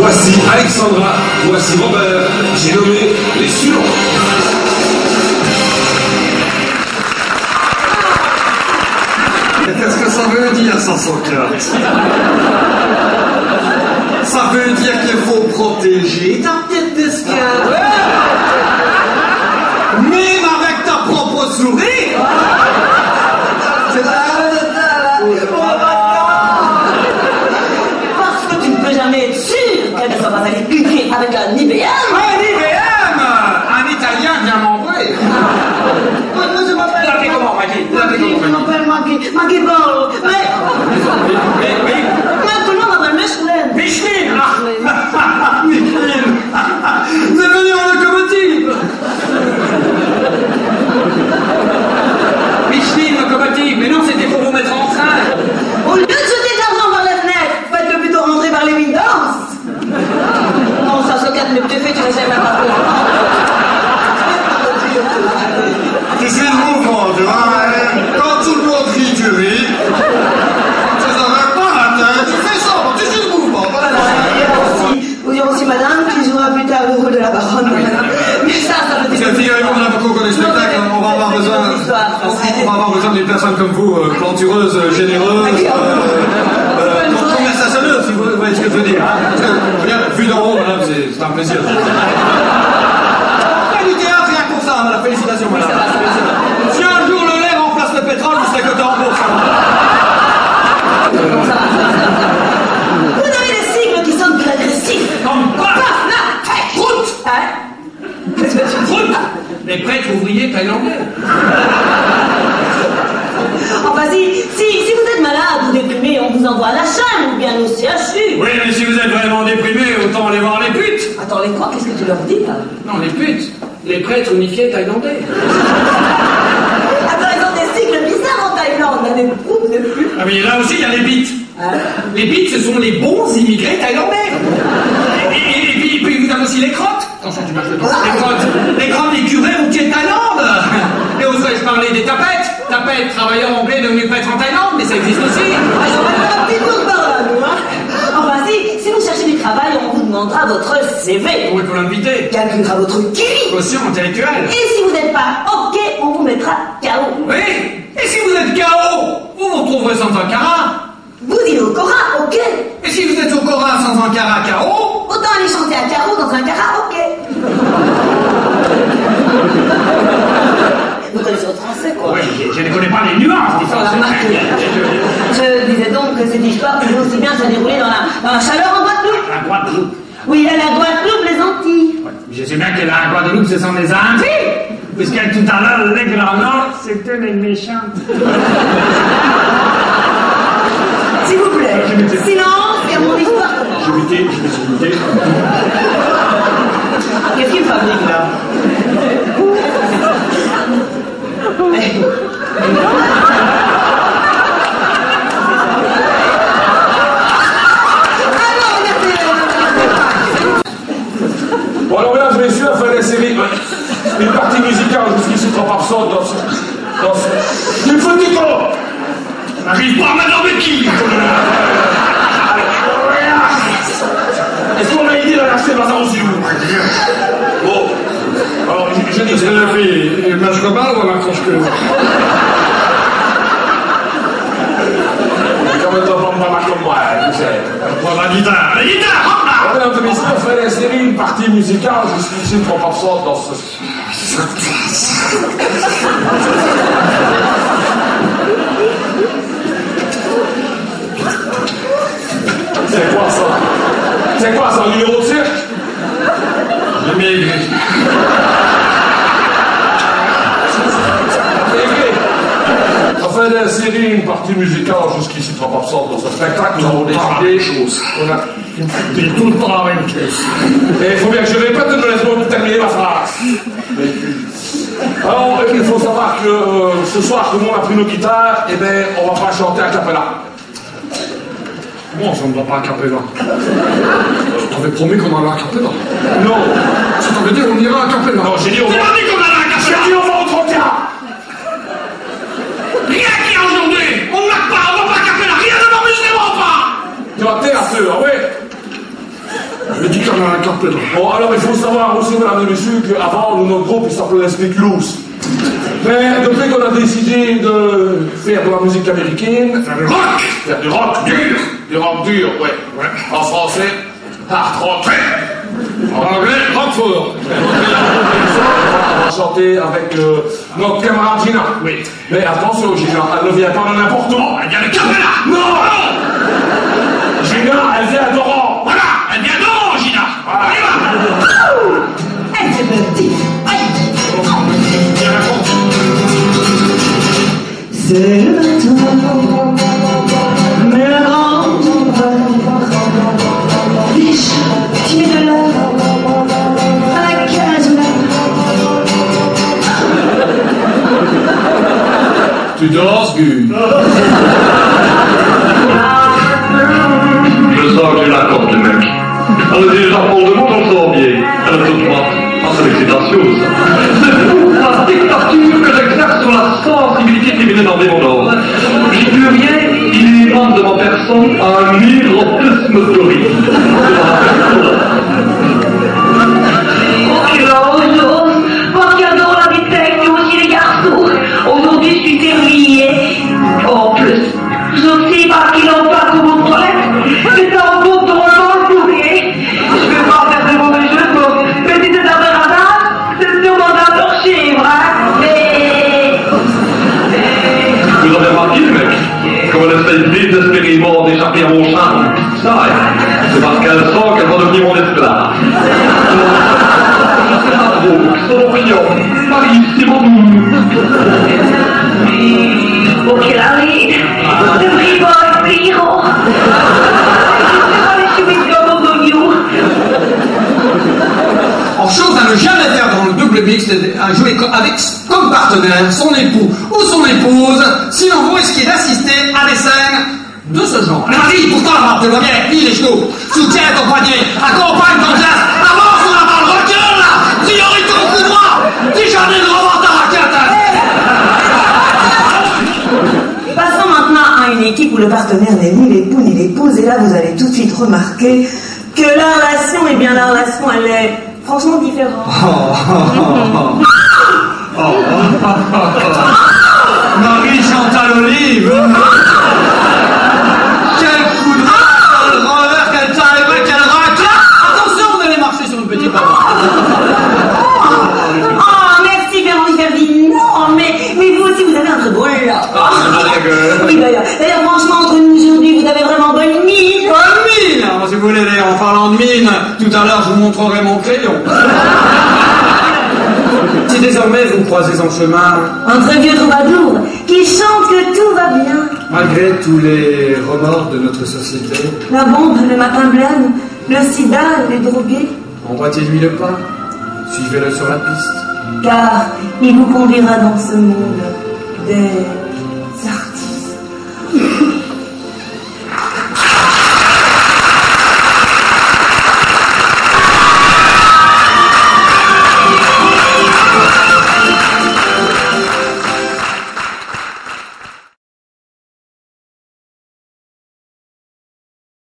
Voici Alexandra, voici Robert, j'ai nommé les suivants. Qu'est-ce que ça veut dire, ça, Socrate? Ça veut dire qu'il faut protéger ta petite disquette. Même avec ta propre souris. Parce que tu ne peux jamais être sûr qu'elle ne soit pas allée piquer avec un IBM. Un IBM. Un Italien vient m'envoyer. Moi, je m'appelle... Vous l'appelez comment, Maggie? Vous l'appelez comment, Je m'appelle Maggie Ball. Mais tout le monde m'appelle Micheline. Micheline. Micheline. Vous êtes venu en locomotive. Micheline, locomotive. Mais non, c'était pour vous mettre en train. Au lieu de jeter de l'argent par la fenêtre, faites-le plutôt rentrer par les windows. Non, ça se calme, le petit fait, tu ne sais même pas. Tu suis le mouvement, tu vois. Quand tout le monde rit, tu ris. Tu n'aurais pas la tête, tu fais ça, tu suis le mouvement. Vous direz aussi, madame, qui jouera plus tard le rôle de la baronne. Mais ça veut dire... Figurez-vous, on a beaucoup qu'on des spectacles, on va avoir besoin d'une personne comme vous, plantureuse, généreuse, conversationnelle, si vous voyez ce que je veux dire. Vu d'en haut, madame, c'est un plaisir. Du théâtre, rien que pour ça, madame. Félicitations, madame. Si un jour le lait remplace le pétrole, vous serez coté en bourse. Vous avez des sigles qui sont plus agressifs. Comme quoi? Route. Hein? Qu'est-ce que tu dis? Route. Les prêtres ouvriers thaïlandais. Enfin, si vous êtes malade ou déprimé, on vous envoie à la chaîne ou bien au CHU. Oui, mais si vous êtes vraiment déprimé, autant aller voir les putes. Attends, les quoi? Qu'est-ce que tu leur dis, là? Non, les putes. Les prêtres unifiés thaïlandais. Attends, ils ont des sigles bizarres en Thaïlande. Là, des groupes de putes. Ah, mais là aussi, il y a les bites. Hein? Les bites, ce sont les bons immigrés thaïlandais. Et puis, vous avez aussi les crottes. Attention, tu marches le temps. Les crottes des curés routiers de Thaïlande. Et oserais-je parler des tapettes? Tapettes, travailleurs anglais devenus prêtres en Thaïlande, mais ça existe aussi. Ah, j'en vais faire un petit tour par là, nous, hein. Enfin, si vous cherchez du travail, on vous demandera votre CV. Oui, pour l'inviter. Calculera votre QI. Quotient intellectuel. Et si vous n'êtes pas OK, on vous mettra KO. Oui. Et si vous êtes KO, vous vous retrouverez sans un carat. Vous dites au Cora, OK. Et si vous êtes au Cora sans un carat KO, Autant aller chanter à carreau dans un karaoké. Vous connaissez votre français, quoi. oui, je ne connais pas les nuances du français. Je disais donc que cette histoire pouvait aussi bien se dérouler dans la chaleur en Guadeloupe. La Guadeloupe. Oui, il y a la Guadeloupe, les Antilles. Je sais bien que la Guadeloupe, ce sont les Antilles. Puisque tout à l'heure, les Grands Nord, c'était les méchants. S'il vous plaît, silence, et mon histoire commence. Je me suis muté. Qu'est-ce qu'il fabrique là? Bon alors mesdames et messieurs, enfin la série, une partie musicale jusqu'ici trop absente dans ce... Il faut du temps. N'arrive pas à m'adormer qui? Est-ce qu'on a idée d'aller acheter Bazar aussi vous? Bon. Alors je dis que c'est la fille, il marche comme mal ou elle accroche que... Quand même pas marche comme moi, tu sais. Prends la guitare, hop là! Mesdames et messieurs, on fait la série, une partie musicale jusqu'ici trop absente dans ce... C'est quoi ça? C'est quoi ça, un numéro de cirque? J'ai maigri. On fait la série, une partie musicale jusqu'ici trop absente dans ce spectacle. Nous avons décidé... On a... C'est tout le temps la même chose. Et il faut bien que je répète, ne laisse-moi terminer ma phrase. Alors, il faut savoir que ce soir, tout le monde a pris nos guitares, et bien, on va pas chanter à cappella. Bon, ça ne va pas à Capella. Je t'avais promis qu'on allait à Capella. Non. Je t'avais dit on ira à Capella. Non, j'ai dit on va... C'est pas dit qu'on allait à Capella. J'ai dit on va au 31. Rien qui est aujourd'hui. On ne marque pas, on va pas à Capella. Rien de l'enregistrement pas. Tu vas taire un peu, ah ouais? Le dit qu'on a un carte dedans. Bon, alors il faut savoir aussi, mesdames et messieurs, qu'avant, notre groupe, il s'appelait Speakeloos. Mais depuis qu'on a décidé de faire de la musique américaine, faire du rock, du rock dur, ouais. En français, hard rock. En anglais, rock fort. On va chanter avec notre camarade Gina. Oui. Mais attention, Gina, elle ne vient pas de n'importe où. Elle vient de Capella. Non. Gina, elle vient d'Oran. Voilà, elle vient d'Oran, Gina. Voilà. Elle se petit. C'est le temps, mais riche, tu mets de l'or à la cage. Tu danses, Gu. Je sens que j'ai la corde, le mec. Alors, les enfants de monde, on le sent bien. Alors, tout le monde, c'est l'excitation, ça. C'est pour la dictature que j'exerce sur la sensibilité féminine en démondant. J'y peux rien, il émane de ma personne un érotisme torride. Moi qui adore la vitesse, mais aussi les garçons. Aujourd'hui, je suis terminée. En plus, je sais pas qu'ils n'ont pas comme aux toilettes. C'est un beau drôlement sourire. Je veux pas faire de mauvais jeux de mots. Mais si c'est un vrai radar, c'est sûrement d'un torché, hein. Mais... Vous avez remarqué, le mec, comme elle essaye désespérément d'échapper à mon charme. Ça, c'est parce qu'elle sent qu'elle va devenir mon esclave. Ok, la vie, de bribon, piro. En chose à ne jamais faire dans le double mix, à jouer avec comme partenaire son époux ou son épouse, sinon vous risquez d'assister à des scènes de ce genre. Mais vas-y, pourtant la barbe, tu vois bien, les genoux, soutiens ton poignet, accompagne ton geste, avance sur la balle, recule là, priorité au coup droit, dis j'en ai le revoir ta raquette. Passons maintenant à une équipe où le partenaire n'est ni l'époux ni l'épouse, et là vous allez tout de suite remarquer que la relation, eh bien la relation, elle est franchement différente. Marie-Chantal Olive. Quel coup de roller, quel timing, quel racket. Attention, vous allez marcher sur le petit ballon. Oh, merci Véronique Verdine. Non, mais vous aussi, vous avez un très beau là. Oui, d'ailleurs, franchement, entre nous aujourd'hui, vous avez vraiment bonne mine. Bonne mine. Alors, si vous voulez, en parlant de mine, tout à l'heure, je vous montrerai mon crayon. Si désormais vous croisez en chemin un très vieux troubadour qui chante que tout va bien, malgré tous les remords de notre société, la bombe, le matin blême, le sida, les drogués, emboîtez-lui le pas, suivez-le sur la piste. car il vous conduira dans ce monde des